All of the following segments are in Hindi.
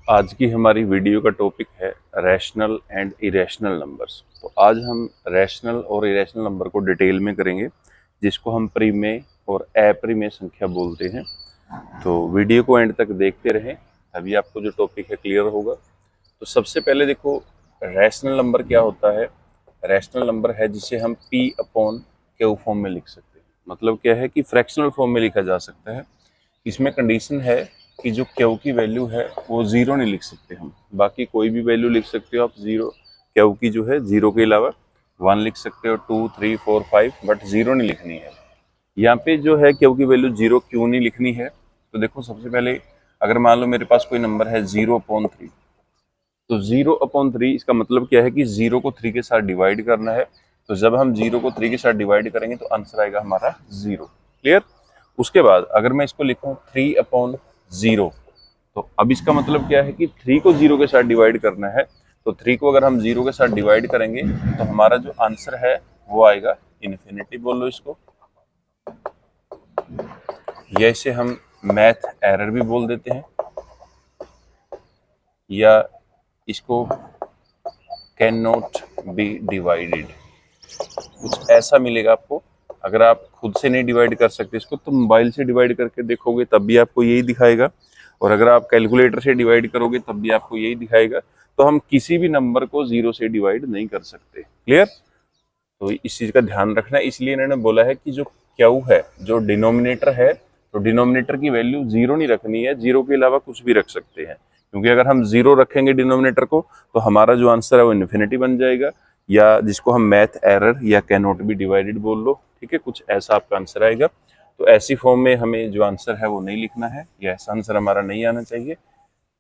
आज की हमारी वीडियो का टॉपिक है रैशनल एंड इरेशनल नंबर्स। तो आज हम रैशनल और इरेशनल नंबर को डिटेल में करेंगे, जिसको हम परिमेय और अपरिमेय संख्या बोलते हैं। तो वीडियो को एंड तक देखते रहें, तभी आपको जो टॉपिक है क्लियर होगा। तो सबसे पहले देखो, रैशनल नंबर क्या होता है। रैशनल नंबर है जिसे हम p अपॉन क्यू फॉर्म में लिख सकते हैं। मतलब क्या है कि फ्रैक्शनल फॉर्म में लिखा जा सकता है। इसमें कंडीशन है कि जो क्यू की वैल्यू है वो जीरो नहीं लिख सकते हम, बाकी कोई भी वैल्यू लिख सकते हो आप। जीरो क्यू की जो है, जीरो के अलावा वन लिख सकते हो, 2, 3, 4, 5, बट जीरो नहीं लिखनी है। यहाँ पे जो है क्यू की वैल्यू जीरो क्यों नहीं लिखनी है, तो देखो सबसे पहले अगर मान लो मेरे पास कोई नंबर है 0/3, तो 0/3 इसका मतलब क्या है कि जीरो को 3 के साथ डिवाइड करना है। तो जब हम जीरो को 3 के साथ डिवाइड करेंगे तो आंसर आएगा हमारा जीरो। क्लियर। उसके बाद अगर मैं इसको लिखूं 3/0, तो अब इसका मतलब क्या है कि 3 को जीरो के साथ डिवाइड करना है। तो 3 को अगर हम जीरो के साथ डिवाइड करेंगे तो हमारा जो आंसर है वो आएगा इन्फिनिटी। बोल लो इसको, या इसे हम मैथ एरर भी बोल देते हैं, या इसको कैन नॉट बी डिवाइडेड, कुछ ऐसा मिलेगा आपको। अगर आप खुद से नहीं डिवाइड कर सकते इसको, तो मोबाइल से डिवाइड करके देखोगे तब भी आपको यही दिखाएगा, और अगर आप कैलकुलेटर से डिवाइड करोगे तब भी आपको यही दिखाएगा। तो हम किसी भी नंबर को जीरो से डिवाइड नहीं कर सकते। क्लियर। तो इस चीज का ध्यान रखना, इसलिए इन्होंने बोला है कि जो क्यू है, जो डिनोमिनेटर है, तो डिनोमिनेटर की वैल्यू जीरो नहीं रखनी है, जीरो के अलावा कुछ भी रख सकते हैं। क्योंकि अगर हम जीरो रखेंगे डिनोमिनेटर को, तो हमारा जो आंसर है वो इन्फिनिटी बन जाएगा, या जिसको हम मैथ एरर या कैन नॉट बी डिवाइडेड बोल लो। ठीक है, कुछ ऐसा आपका आंसर आएगा। तो ऐसी फॉर्म में हमें जो आंसर है वो नहीं लिखना है, या ऐसा आंसर हमारा नहीं आना चाहिए।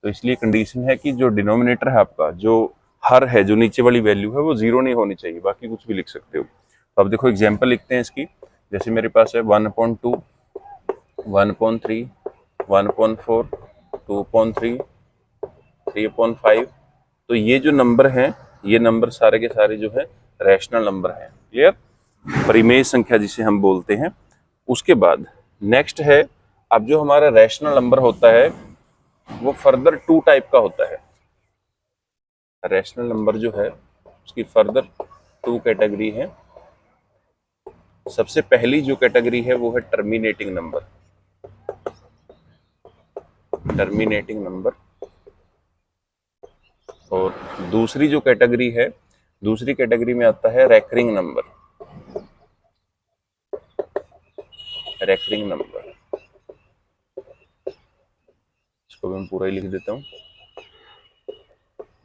तो इसलिए कंडीशन है कि जो डिनोमिनेटर है आपका, जो हर है, जो नीचे वाली वैल्यू है, वो जीरो नहीं होनी चाहिए, बाकी कुछ भी लिख सकते हो। तो अब देखो एग्जांपल लिखते हैं इसकी। जैसे मेरे पास है 1/2, 1/3, 1/4, 2/3, 3/5। तो ये जो नंबर हैं, ये नंबर सारे के सारे जो है रैशनल नंबर हैं। क्लियर। परिमेय संख्या जिसे हम बोलते हैं। उसके बाद नेक्स्ट है, अब जो हमारा रैशनल नंबर होता है वो फर्दर टू टाइप का होता है। रैशनल नंबर जो है उसकी फर्दर टू कैटेगरी है। सबसे पहली जो कैटेगरी है वो है टर्मिनेटिंग नंबर। Terminating number. और दूसरी जो कैटेगरी है, दूसरी कैटेगरी में आता है रैकरिंग नंबर। रैकरिंग नंबर, इसको मैं पूरा ही लिख देता हूँ,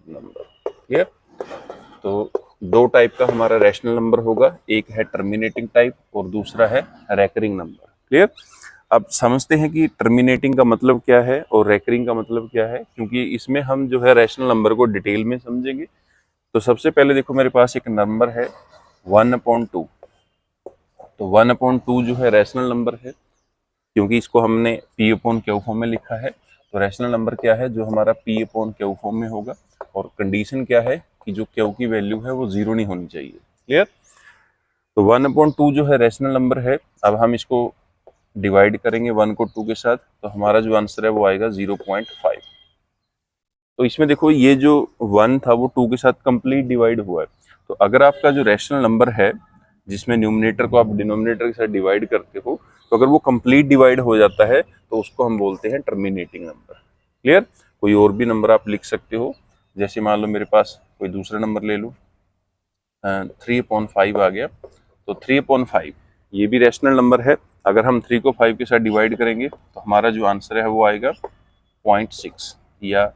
नंबर। क्लियर। तो दो टाइप का हमारा रैशनल नंबर होगा, एक है टर्मिनेटिंग टाइप और दूसरा है रैकरिंग नंबर। क्लियर। अब समझते हैं कि टर्मिनेटिंग का मतलब क्या है और रैकरिंग का मतलब क्या है, क्योंकि इसमें हम जो है रैशनल नंबर को डिटेल में समझेंगे। तो सबसे पहले देखो मेरे पास एक नंबर है 1/2। तो 1/2 जो है रैशनल नंबर है, क्योंकि इसको हमने p अपॉन क्यू फॉर्म में लिखा है। तो रैशनल नंबर क्या है, जो हमारा p अपॉन क्यू फॉर्म में होगा। और कंडीशन क्या है कि जो क्यू की वैल्यू है वो जीरो नहीं होनी चाहिए। क्लियर। तो 1/2 जो है रैशनल नंबर है। अब हम इसको डिवाइड करेंगे 1 को 2 के साथ, तो हमारा जो आंसर है वो आएगा 0.5। तो इसमें देखो ये जो 1 था वो 2 के साथ कंप्लीट डिवाइड हुआ है। तो अगर आपका जो रैशनल नंबर है, जिसमें न्यूमरेटर को आप डिनोमिनेटर के साथ डिवाइड करते हो, तो अगर वो कंप्लीट डिवाइड हो जाता है तो उसको हम बोलते हैं टर्मिनेटिंग नंबर। क्लियर। कोई और भी नंबर आप लिख सकते हो, जैसे मान लो मेरे पास कोई दूसरा नंबर ले लो, 3/5 आ गया। तो 3/5 ये भी रैशनल नंबर है। अगर हम 3 को 5 के साथ डिवाइड करेंगे तो हमारा जो आंसर है वो आएगा 0.6 या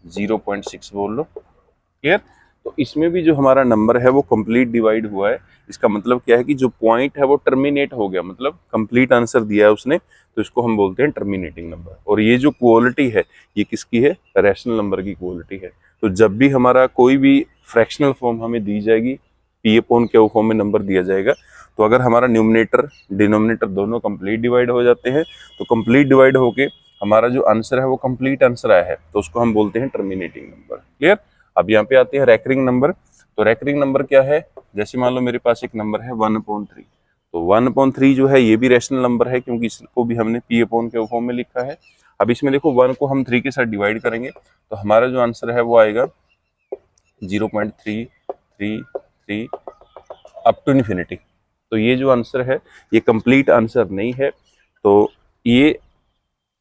0.6 बोल लो। क्लियर। तो इसमें भी जो हमारा नंबर है वो कंप्लीट डिवाइड हुआ है। इसका मतलब क्या है कि जो पॉइंट है वो टर्मिनेट हो गया, मतलब कंप्लीट आंसर दिया है उसने, तो इसको हम बोलते हैं टर्मिनेटिंग नंबर। और ये जो क्वालिटी है ये किसकी है, रैशनल नंबर की क्वालिटी है। तो जब भी हमारा कोई भी फ्रैक्शनल फॉर्म हमें दी जाएगी, p अपॉन क्यू फॉर्म में नंबर दिया जाएगा, तो अगर हमारा न्यूमरेटर डिनोमिनेटर दोनों कंप्लीट डिवाइड हो जाते हैं, तो कंप्लीट डिवाइड होके हमारा जो आंसर है वो कंप्लीट आंसर आया है, तो उसको हम बोलते हैं टर्मिनेटिंग नंबर। क्लियर। अब यहाँ पे आते हैं रैकरिंग नंबर। तो रैकरिंग नंबर क्या है, जैसे मान लो मेरे पास एक नंबर है 1/3। तो 1/3 जो है ये भी रैशनल नंबर है, क्योंकि इसको भी हमने p अपॉन के फॉर्म में लिखा है। अब इसमें देखो 1 को हम 3 के साथ डिवाइड करेंगे तो हमारा जो आंसर है वो आएगा 0.333 अप टू इन्फिनिटी। तो ये जो आंसर है ये कंप्लीट आंसर नहीं है, तो ये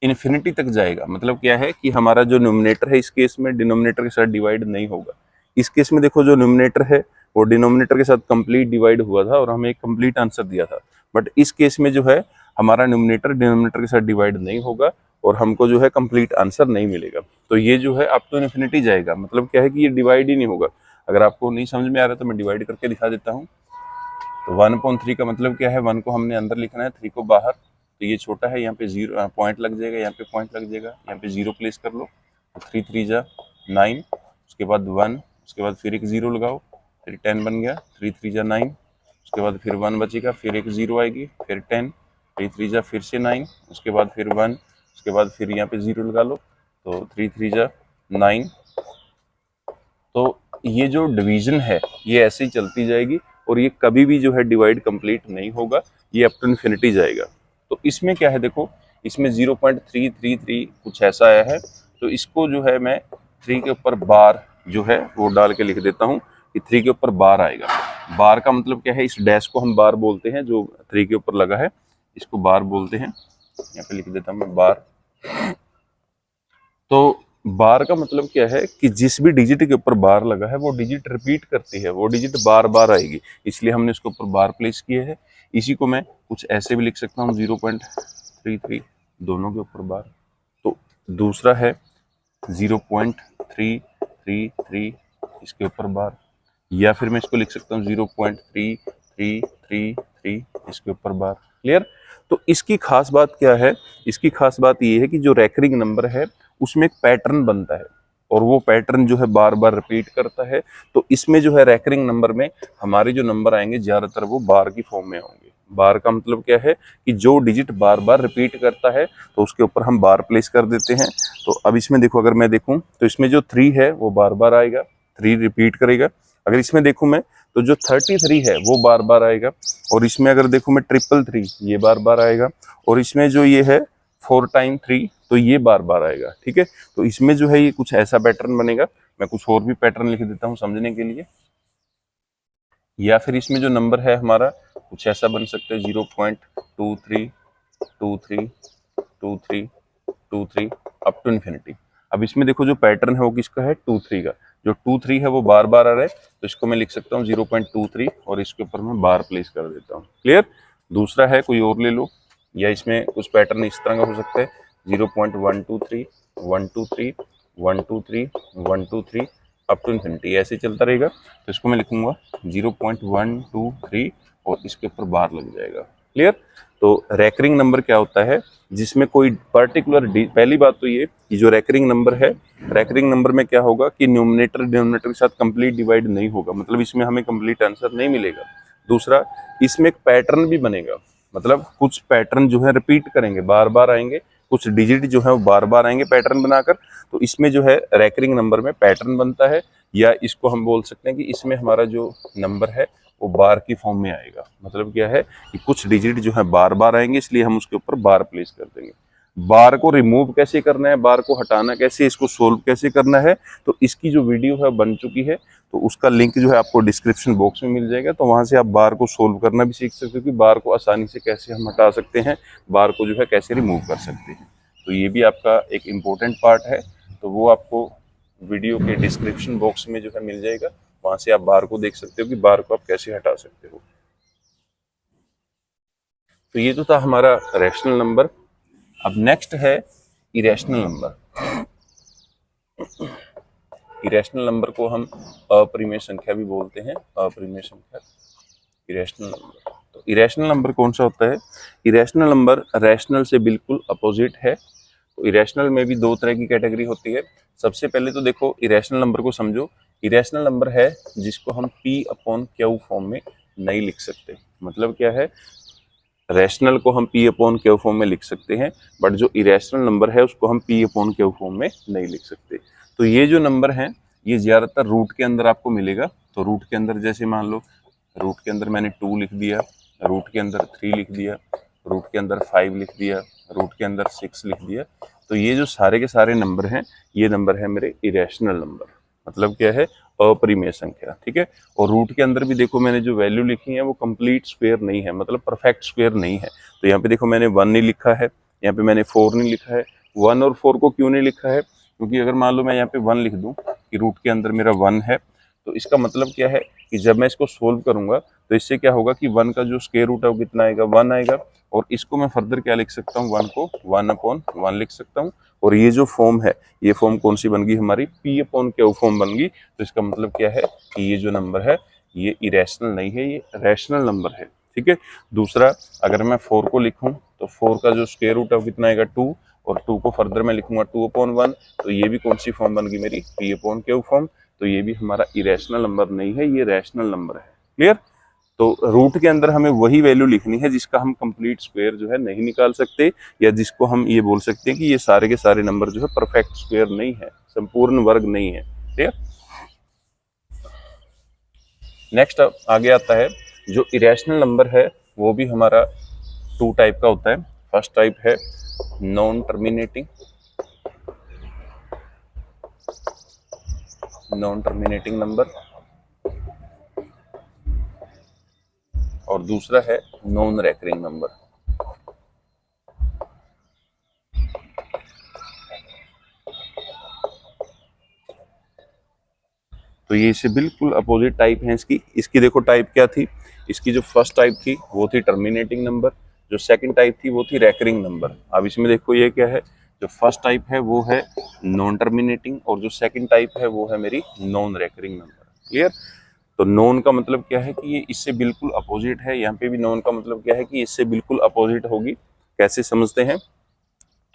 इन्फिनिटी तक जाएगा। मतलब क्या है कि हमारा जो न्यूमरेटर है इस केस में डिनोमिनेटर के साथ डिवाइड नहीं होगा। इस केस में देखो जो न्यूमरेटर है वो डिनोमिनेटर के साथ कंप्लीट डिवाइड हुआ था और हमें एक कंप्लीट आंसर दिया था। बट इस केस में जो है हमारा न्यूमरेटर डिनोमिनेटर के साथ डिवाइड नहीं होगा और हमको जो है कंप्लीट आंसर नहीं मिलेगा। तो ये जो है अप टू इन्फिनिटी जाएगा। मतलब क्या है कि ये डिवाइड ही नहीं होगा। अगर आपको नहीं समझ में आ रहा तो मैं डिवाइड करके दिखा देता हूँ। तो 1/3 का मतलब क्या है, 1 को हमने अंदर लिखना है, 3 को बाहर। तो ये छोटा है, यहाँ पे 0 पॉइंट लग जाएगा, यहाँ पे पॉइंट लग जाएगा, यहाँ पे 0 प्लेस कर लो। 3 3 जा 9, उसके बाद 1, उसके बाद फिर एक 0 लगाओ, फिर 10 बन गया। 3 3 जा 9, उसके बाद फिर 1 बचेगा, फिर एक 0 आएगी, फिर 10, 3 3 जा फिर से 9, उसके बाद फिर 1, उसके बाद फिर यहाँ पे 0 लगा लो। तो 3 3 जा 9। तो ये जो डिवीजन है ये ऐसे ही चलती जाएगी और ये कभी भी जो है डिवाइड कंप्लीट नहीं होगा, ये अप टू इन्फिनिटी जाएगा। तो इसमें क्या है देखो, इसमें 0.333 कुछ ऐसा आया है, तो इसको जो है मैं 3 के ऊपर बार जो है वो डाल के लिख देता हूँ कि 3 के ऊपर बार आएगा। बार का मतलब क्या है, इस डैश को हम बार बोलते हैं, जो 3 के ऊपर लगा है इसको बार बोलते हैं। यहाँ पे लिख देता हूँ मैं बार। तो बार का मतलब क्या है कि जिस भी डिजिट के ऊपर बार लगा है वो डिजिट रिपीट करती है, वो डिजिट बार बार आएगी, इसलिए हमने इसके ऊपर बार प्लेस किए हैं। इसी को मैं कुछ ऐसे भी लिख सकता हूँ 0.33 दोनों के ऊपर बार। तो दूसरा है 0.333 इसके ऊपर बार, या फिर मैं इसको लिख सकता हूँ 0.3333 इसके ऊपर बार। क्लियर। तो इसकी खास बात क्या है, इसकी खास बात ये है कि जो रैकरिंग नंबर है उसमें एक पैटर्न बनता है और वो पैटर्न जो है बार बार रिपीट करता है। तो इसमें जो है रैकरिंग नंबर में हमारे जो नंबर आएंगे ज्यादातर वो बार की फॉर्म में होंगे। बार का मतलब क्या है कि जो डिजिट बार बार रिपीट करता है तो उसके ऊपर हम बार प्लेस कर देते हैं। तो अब इसमें देखो, अगर मैं देखूं तो इसमें जो 3 है वो बार बार आएगा, 3 रिपीट करेगा। अगर इसमें देखूं मैं तो जो 33 है वो बार बार आएगा, और इसमें अगर देखूं मैं 333 ये बार बार आएगा, और इसमें जो ये है 4 टाइम 3 तो ये बार बार आएगा। ठीक है, तो इसमें जो है ये कुछ ऐसा पैटर्न बनेगा। मैं कुछ और भी पैटर्न लिख देता हूँ समझने के लिए। या फिर इसमें जो नंबर है हमारा कुछ ऐसा बन सकता है 0.23232323 अप टू इन्फिनिटी। अब इसमें देखो जो पैटर्न है वो किसका है, 23 का। जो 23 है वो बार बार आ रहा है, तो इसको मैं लिख सकता हूँ 0.23 और इसके ऊपर मैं बार प्लेस कर देता हूँ। क्लियर। दूसरा है कोई और ले लो, या इसमें कुछ पैटर्न इस तरह का हो सकता है 0.123 123 123 123 अप टू इन्फिनिटी, ऐसे चलता रहेगा। तो इसको मैं लिखूंगा 0.123 और इसके ऊपर बार लग जाएगा। क्लियर। तो रैकरिंग नंबर क्या होता है, जिसमें कोई पर्टिकुलर पहली बात तो ये कि जो रैकरिंग नंबर है, रैकरिंग नंबर में क्या होगा कि न्यूमरेटर डिनोमिनेटर के साथ कंप्लीट डिवाइड नहीं होगा, मतलब इसमें हमें कंप्लीट आंसर नहीं मिलेगा। दूसरा, इसमें एक पैटर्न भी बनेगा, मतलब कुछ पैटर्न जो है रिपीट करेंगे, बार बार आएंगे, कुछ डिजिट जो है वो बार बार आएंगे पैटर्न बनाकर। तो इसमें जो है रैकरिंग नंबर में पैटर्न बनता है, या इसको हम बोल सकते हैं कि इसमें हमारा जो नंबर है वो बार की फॉर्म में आएगा। मतलब क्या है कि कुछ डिजिट जो है बार बार आएंगे, इसलिए हम उसके ऊपर बार प्लेस कर देंगे। बार को रिमूव कैसे करना है, बार को हटाना कैसे, इसको सोल्व कैसे करना है, तो इसकी जो वीडियो है बन चुकी है, तो उसका लिंक जो है आपको डिस्क्रिप्शन बॉक्स में मिल जाएगा। तो वहां से आप बार को सोल्व करना भी सीख सकते हो कि बार को आसानी से कैसे हम हटा सकते हैं, बार को जो है कैसे रिमूव कर सकते हैं। तो ये भी आपका एक इम्पोर्टेंट पार्ट है, तो वो आपको वीडियो के डिस्क्रिप्शन बॉक्स में जो है मिल जाएगा। वहां से आप बार को देख सकते हो कि बार को आप कैसे हटा सकते हो। तो ये तो था हमारा रैशनल नंबर। अब नेक्स्ट है इरेशनल नंबर। इरेशनल नंबर को हम अपरिमेय संख्या भी बोलते हैं, अपरिमेय संख्या इरेशनल नंबर। तो इरेशनल नंबर कौन सा होता है, इरेशनल नंबर रैशनल से बिल्कुल अपोजिट है। तो इरेशनल में भी दो तरह की कैटेगरी होती है। सबसे पहले तो देखो इरेशनल नंबर को समझो, इरेशनल नंबर है जिसको हम P अपॉन क्यू फॉर्म में नहीं लिख सकते। मतलब क्या है, रैशनल को हम P अपॉन क्यू फॉर्म में लिख सकते हैं, बट जो इरेशनल नंबर है उसको हम P अपॉन क्यू फॉर्म में नहीं लिख सकते। तो ये जो नंबर है ये ज्यादातर रूट के अंदर आपको मिलेगा। तो रूट के अंदर जैसे मान लो रूट के अंदर मैंने 2 लिख दिया, रूट के अंदर 3 लिख दिया, रूट के अंदर 5 लिख दिया, रूट के अंदर 6 लिख दिया। तो ये जो सारे के सारे नंबर हैं, ये नंबर है मेरे इरेशनल नंबर, मतलब क्या है, अपरिमेय संख्या, ठीक है। और रूट के अंदर भी देखो मैंने जो वैल्यू लिखी है वो कंप्लीट स्क्वायर नहीं है, मतलब परफेक्ट स्क्वायर नहीं है। तो यहाँ पे देखो मैंने 1 नहीं लिखा है, यहाँ पे मैंने 4 नहीं लिखा है। 1 और 4 को क्यों नहीं लिखा है? क्योंकि अगर मान लो मैं यहाँ पे 1 लिख दूं कि रूट के अंदर मेरा 1 है, तो इसका मतलब क्या है कि जब मैं इसको सोल्व करूंगा तो इससे क्या होगा कि 1 का जो स्क्वायर रूट है वो कितना आएगा, 1 आएगा। और इसको मैं फर्दर क्या लिख सकता हूँ, 1 को 1/1 लिख सकता हूँ। और ये जो फॉर्म है, ये फॉर्म कौन सी बन गई हमारी, P/Q फॉर्म बन गई। तो इसका मतलब क्या है कि ये जो नंबर है ये इरेशनल नहीं है, ये रैशनल नंबर है, ठीक है। दूसरा, अगर मैं 4 को लिखूं तो 4 का जो स्क्वायर रूट है वो कितना आएगा, 2। और 2 को फर्दर मैं लिखूंगा 2/1, तो ये भी कौन सी फॉर्म बन गई मेरी, P/Q फॉर्म। तो ये भी हमारा इरेशनल नंबर नहीं है, ये रैशनल नंबर है। क्लियर? तो रूट के अंदर हमें वही वैल्यू लिखनी है जिसका हम कंप्लीट स्क्वायर जो है नहीं निकाल सकते, या जिसको हम ये बोल सकते हैं कि ये सारे के सारे नंबर जो है परफेक्ट स्क्वायर नहीं है, संपूर्ण वर्ग नहीं है। ठीक है। नेक्स्ट आगे आता है, जो इरेशनल नंबर है वो भी हमारा 2 टाइप का होता है। फर्स्ट टाइप है नॉन टर्मिनेटिंग, नंबर, और दूसरा है नॉन रेकरिंग नंबर। तो ये इससे बिल्कुल अपोजिट टाइप है इसकी। इसकी देखो टाइप क्या थी, इसकी जो फर्स्ट टाइप थी वो थी टर्मिनेटिंग नंबर, जो सेकंड टाइप थी वो थी रेकरिंग नंबर। अब इसमें देखो ये क्या है, जो फर्स्ट टाइप है वो है नॉन टर्मिनेटिंग, और जो सेकंड टाइप है वो है मेरी नॉन रेकरिंग नंबर। क्लियर? तो नॉन का मतलब क्या है कि ये इससे बिल्कुल अपोजिट है, यहाँ पे भी नॉन का मतलब क्या है कि इससे बिल्कुल अपोजिट होगी। कैसे समझते हैं?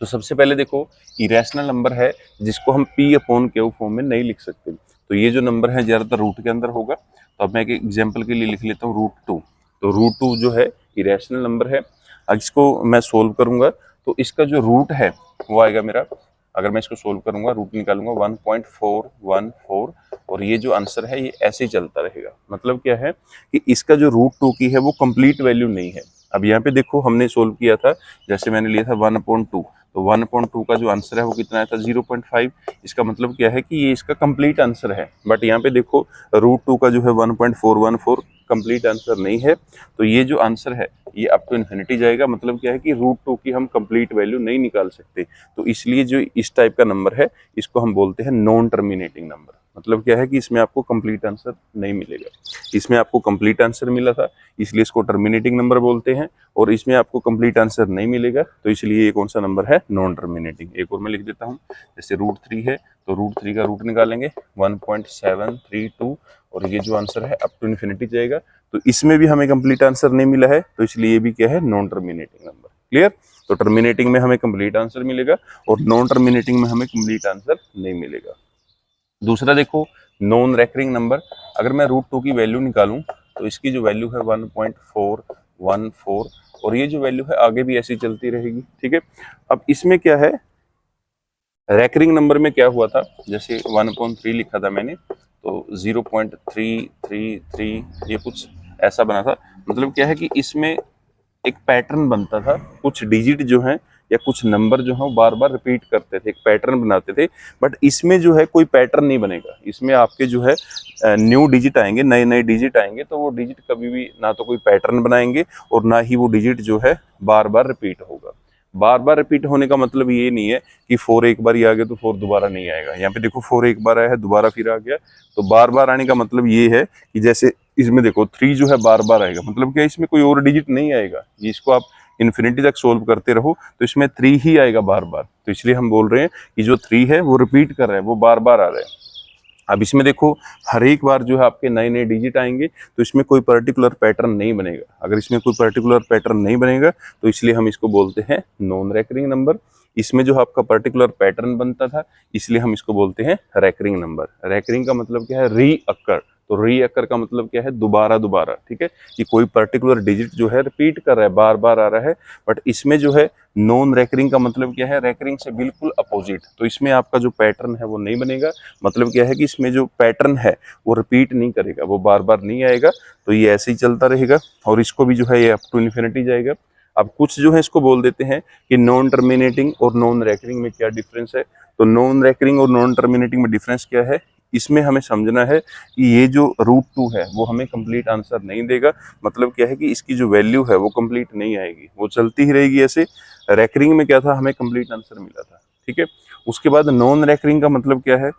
तो सबसे पहले देखो, इरेशनल नंबर है जिसको हम P/Q फॉर्म में नहीं लिख सकते। तो ये जो नंबर है ज्यादातर रूट के अंदर होगा। तो अब मैं एक एग्जांपल के लिए लिख लेता हूँ √2। तो √2 जो है इरेशनल नंबर है। अब इसको मैं सोल्व करूंगा तो इसका जो रूट है वो आएगा मेरा, अगर मैं इसको सोल्व करूंगा रूट निकालूंगा 1.414, और ये जो आंसर है ये ऐसे ही चलता रहेगा। मतलब क्या है कि इसका जो √2 की है वो कंप्लीट वैल्यू नहीं है। अब यहाँ पे देखो हमने सोल्व किया था, जैसे मैंने लिया था 1/2, तो 1/2 का जो आंसर है वो कितना आया था, 0.5। इसका मतलब क्या है कि ये इसका कंप्लीट आंसर है। बट यहाँ पे देखो √2 का जो है 1.414 कंप्लीट आंसर नहीं है। तो ये जो आंसर है ये अप टू इन्फिनिटी जाएगा। मतलब क्या है कि √2 की हम कंप्लीट वैल्यू नहीं निकाल सकते। तो इसलिए जो इस टाइप का नंबर है इसको हम बोलते हैं नॉन टर्मिनेटिंग नंबर। मतलब क्या है कि इसमें आपको कंप्लीट आंसर नहीं मिलेगा। इसमें आपको कंप्लीट आंसर मिला था इसलिए इसको टर्मिनेटिंग नंबर बोलते हैं, और इसमें आपको कंप्लीट आंसर नहीं मिलेगा तो इसलिए ये कौन सा नंबर है, नॉन टर्मिनेटिंग। एक और मैं लिख देता हूँ, जैसे √3 है तो √3 का रूट निकालेंगे 1.732, और ये जो आंसर है अप टू इन्फिनिटी जाएगा। तो इसमें भी हमें कंप्लीट आंसर नहीं मिला है तो इसलिए ये भी क्या है, नॉन टर्मिनेटिंग नंबर। क्लियर? तो टर्मिनेटिंग में हमें कंप्लीट आंसर मिलेगा और नॉन टर्मिनेटिंग में हमें कंप्लीट आंसर नहीं मिलेगा। दूसरा देखो, नॉन रेकरिंग नंबर। अगर मैं √2 की वैल्यू निकालूं तो इसकी जो वैल्यू है 1.414, और ये जो वैल्यू है आगे भी ऐसी चलती रहेगी। ठीक है। अब इसमें क्या है, रेकरिंग नंबर में क्या हुआ था, जैसे 1/3 लिखा था मैंने तो 0.333 ये कुछ ऐसा बना था। मतलब क्या है कि इसमें एक पैटर्न बनता था, कुछ डिजिट जो है या कुछ नंबर जो है वो बार बार रिपीट करते थे, एक पैटर्न बनाते थे। बट इसमें जो है कोई पैटर्न नहीं बनेगा। इसमें आपके जो है न्यू डिजिट आएंगे, नए नए डिजिट आएंगे, तो वो डिजिट कभी भी ना तो कोई पैटर्न बनाएंगे और ना ही वो डिजिट जो है बार बार रिपीट होगा। बार बार रिपीट होने का मतलब ये नहीं है कि 4 एक बार ही आ गया तो 4 दोबारा नहीं आएगा। यहाँ पे देखो 4 एक बार आया है दोबारा फिर आ गया, तो बार बार आने का मतलब ये है कि जैसे इसमें देखो 3 जो है बार बार आएगा, मतलब क्या इसमें कोई और डिजिट नहीं आएगा। ये इसको आप इन्फिनिटी तक सोल्व करते रहो तो इसमें 3 ही आएगा बार बार। तो इसलिए हम बोल रहे हैं कि जो 3 है वो रिपीट कर रहा है, वो बार बार आ रहा है। अब इसमें देखो हर एक बार जो है आपके नए नए डिजिट आएंगे तो इसमें कोई पर्टिकुलर पैटर्न नहीं बनेगा। अगर इसमें कोई पर्टिकुलर पैटर्न नहीं बनेगा तो इसलिए हम इसको बोलते हैं नॉन रेकरिंग नंबर। इसमें जो आपका पर्टिकुलर पैटर्न बनता था इसलिए हम इसको बोलते हैं रेकरिंग नंबर। रेकरिंग का मतलब क्या है, री अक्कर। तो रीअकर का मतलब क्या है, दोबारा दोबारा, ठीक है, कि कोई पर्टिकुलर डिजिट जो है रिपीट कर रहा है, बार बार आ रहा है। बट इसमें जो है नॉन रेकरिंग का मतलब क्या है, रेकरिंग से बिल्कुल अपोजिट, तो इसमें आपका जो पैटर्न है वो नहीं बनेगा। मतलब क्या है कि इसमें जो पैटर्न है वो रिपीट नहीं करेगा, वो बार बार नहीं आएगा, तो ये ऐसे ही चलता रहेगा। और इसको भी जो है ये अप टू इन्फिनिटी जाएगा। अब कुछ जो है इसको बोल देते हैं कि नॉन टर्मिनेटिंग और नॉन रेकरिंग में क्या डिफरेंस है। तो नॉन रेकरिंग और नॉन टर्मिनेटिंग में डिफरेंस क्या है, इसमें हमें समझना है कि ये जो √2 है वो हमें कंप्लीट आंसर नहीं देगा। मतलब क्या है कि इसकी जो वैल्यू है वो कंप्लीट नहीं आएगी, वो चलती ही रहेगी ऐसे। रेकरिंग में क्या था, हमें कंप्लीट आंसर मिला था, ठीक है। उसके बाद नॉन रेकरिंग का मतलब क्या है,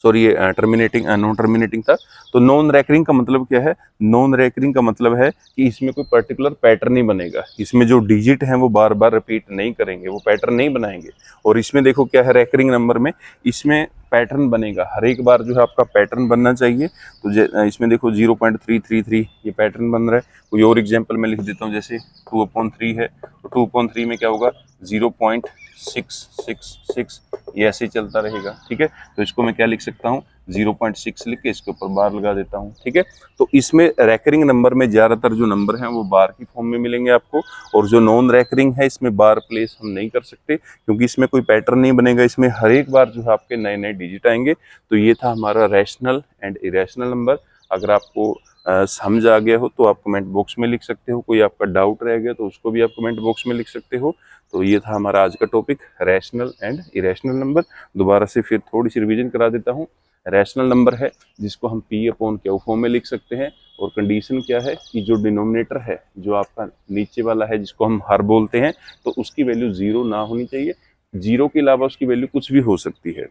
सॉरी ये टर्मिनेटिंग नॉन टर्मिनेटिंग था। तो नॉन रेकरिंग का मतलब क्या है, नॉन रेकरिंग का मतलब है कि इसमें कोई पर्टिकुलर पैटर्न नहीं बनेगा, इसमें जो डिजिट हैं वो बार बार रिपीट नहीं करेंगे, वो पैटर्न नहीं बनाएंगे। और इसमें देखो क्या है, रेकरिंग नंबर में इसमें पैटर्न बनेगा, हर एक बार जो है आपका पैटर्न बनना चाहिए। तो इसमें देखो 0.333 ये पैटर्न बन रहा है। कोई और एग्जाम्पल मैं लिख देता हूँ, जैसे 2/3 है, तो 2/3 में क्या होगा, 0.666, ये ऐसे ही चलता रहेगा, ठीक है। तो इसको मैं क्या लिख सकता हूँ, 0.6 लिख के इसके ऊपर बार लगा देता हूँ, ठीक है। तो इसमें रैकरिंग नंबर में ज्यादातर जो नंबर हैं वो बार की फॉर्म में मिलेंगे आपको, और जो नॉन रैकरिंग है इसमें बार प्लेस हम नहीं कर सकते, क्योंकि इसमें कोई पैटर्न नहीं बनेगा, इसमें हर एक बार जो है आपके नए नए डिजिट आएंगे। तो ये था हमारा रैशनल एंड इरेशनल नंबर। अगर आपको समझ आ गया हो तो आप कमेंट बॉक्स में लिख सकते हो, कोई आपका डाउट रह गया तो उसको भी आप कमेंट बॉक्स में लिख सकते हो। तो ये था हमारा आज का topic, rational and irrational number. दोबारा से फिर थोड़ी सी रिवीजन करा देता हूँ। रैशनल नंबर है जिसको हम P/Q फॉर्म में लिख सकते हैं, और कंडीशन क्या है कि जो डिनोमिनेटर है, जो आपका नीचे वाला है जिसको हम हर बोलते हैं, तो उसकी वैल्यू 0 ना होनी चाहिए, 0 के अलावा उसकी वैल्यू कुछ भी हो सकती है।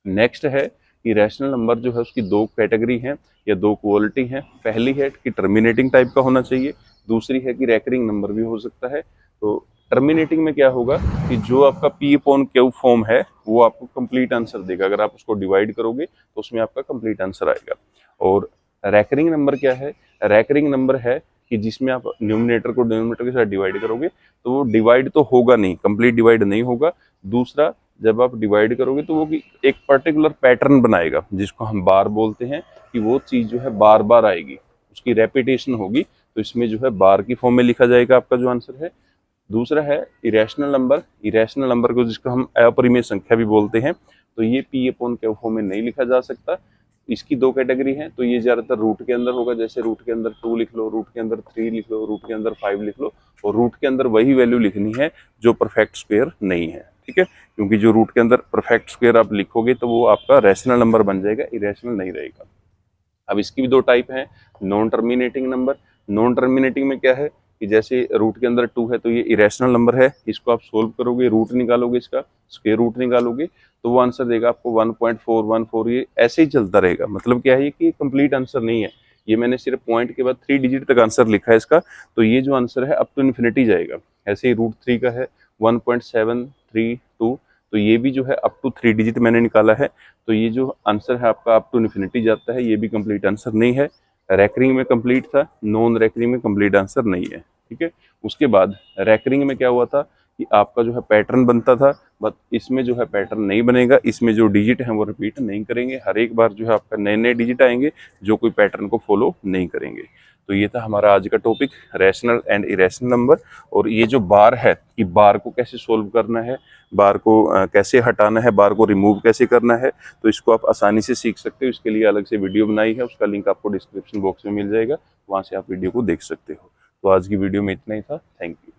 नेक्स्ट है कि रैशनल नंबर जो है उसकी दो कैटेगरी हैं या दो क्वालिटी हैं। पहली है कि टर्मिनेटिंग टाइप का होना चाहिए, दूसरी है कि रैकरिंग नंबर भी हो सकता है। तो टर्मिनेटिंग में क्या होगा कि जो आपका P/Q फॉर्म है वो आपको कंप्लीट आंसर देगा, अगर आप उसको डिवाइड करोगे तो उसमें आपका कंप्लीट आंसर आएगा। और रैकरिंग नंबर क्या है, रैकरिंग नंबर है कि जिसमें आप न्यूमिनेटर को डिनोमिनेटर के साथ डिवाइड करोगे तो वो डिवाइड तो होगा नहीं, कंप्लीट डिवाइड नहीं होगा। दूसरा, जब आप डिवाइड करोगे तो वो एक पर्टिकुलर पैटर्न बनाएगा जिसको हम बार बोलते हैं, कि वो चीज जो है बार बार आएगी, उसकी रेपिटेशन होगी, तो इसमें जो है बार की फॉर्म में लिखा जाएगा आपका जो आंसर है। दूसरा है इरेशनल नंबर, इरेशनल नंबर को जिसको हम अपरिमेय संख्या भी बोलते हैं, तो ये P/Q फॉर्म में नहीं लिखा जा सकता। इसकी दो कैटेगरी है, तो ये ज्यादातर रूट के अंदर होगा, जैसे रूट के अंदर 2 लिख लो, रूट के अंदर 3 लिख लो, रूट के अंदर 5 लिख लो, और रूट के अंदर वही वैल्यू लिखनी है जो परफेक्ट स्क्वायर नहीं है, ठीक है। क्योंकि जो रूट के अंदर परफेक्ट स्क्वायर आप लिखोगे तो वो आपका रैशनल नंबर बन जाएगा, इरेशनल नहीं रहेगा। अब इसकी भी दो टाइप है, non terminating number. Non terminating में क्या है कि जैसे रूट के अंदर 2 है तो ये इरेशनल नंबर है, इसको आप सोल्व करोगे, रूट निकालोगे, इसका स्क्वायर रूट निकालोगे, तो वो आंसर देगा आपको 1.414। ये ऐसे ही चलता रहेगा। मतलब क्या है कि कंप्लीट आंसर नहीं है, ये मैंने सिर्फ पॉइंट के बाद 3 डिजिट तक आंसर लिखा है इसका, तो ये जो आंसर है अप टू इन्फिनिटी जाएगा। ऐसे ही √3 का है 1.732, तो ये भी जो है अप टू 3 डिजिट मैंने निकाला है, तो ये जो आंसर है आपका अप टू इन्फिनिटी जाता है, ये भी कंप्लीट आंसर नहीं है। रैकरिंग में कंप्लीट था, नॉन रैकरिंग में कंप्लीट आंसर नहीं है, ठीक है। उसके बाद रैकरिंग में क्या हुआ था कि आपका जो है पैटर्न बनता था, बट इसमें जो है पैटर्न नहीं बनेगा, इसमें जो डिजिट हैं वो रिपीट नहीं करेंगे, हर एक बार जो है आपका नए नए डिजिट आएंगे जो कोई पैटर्न को फॉलो नहीं करेंगे। तो ये था हमारा आज का topic, rational and irrational number. और ये जो बार है कि बार को कैसे सोल्व करना है, बार को कैसे हटाना है, बार को रिमूव कैसे करना है, तो इसको आप आसानी से सीख सकते हो। इसके लिए अलग से वीडियो बनाई है, उसका लिंक आपको डिस्क्रिप्शन बॉक्स में मिल जाएगा, वहाँ से आप वीडियो को देख सकते हो। तो आज की वीडियो में इतना ही था, थैंक यू।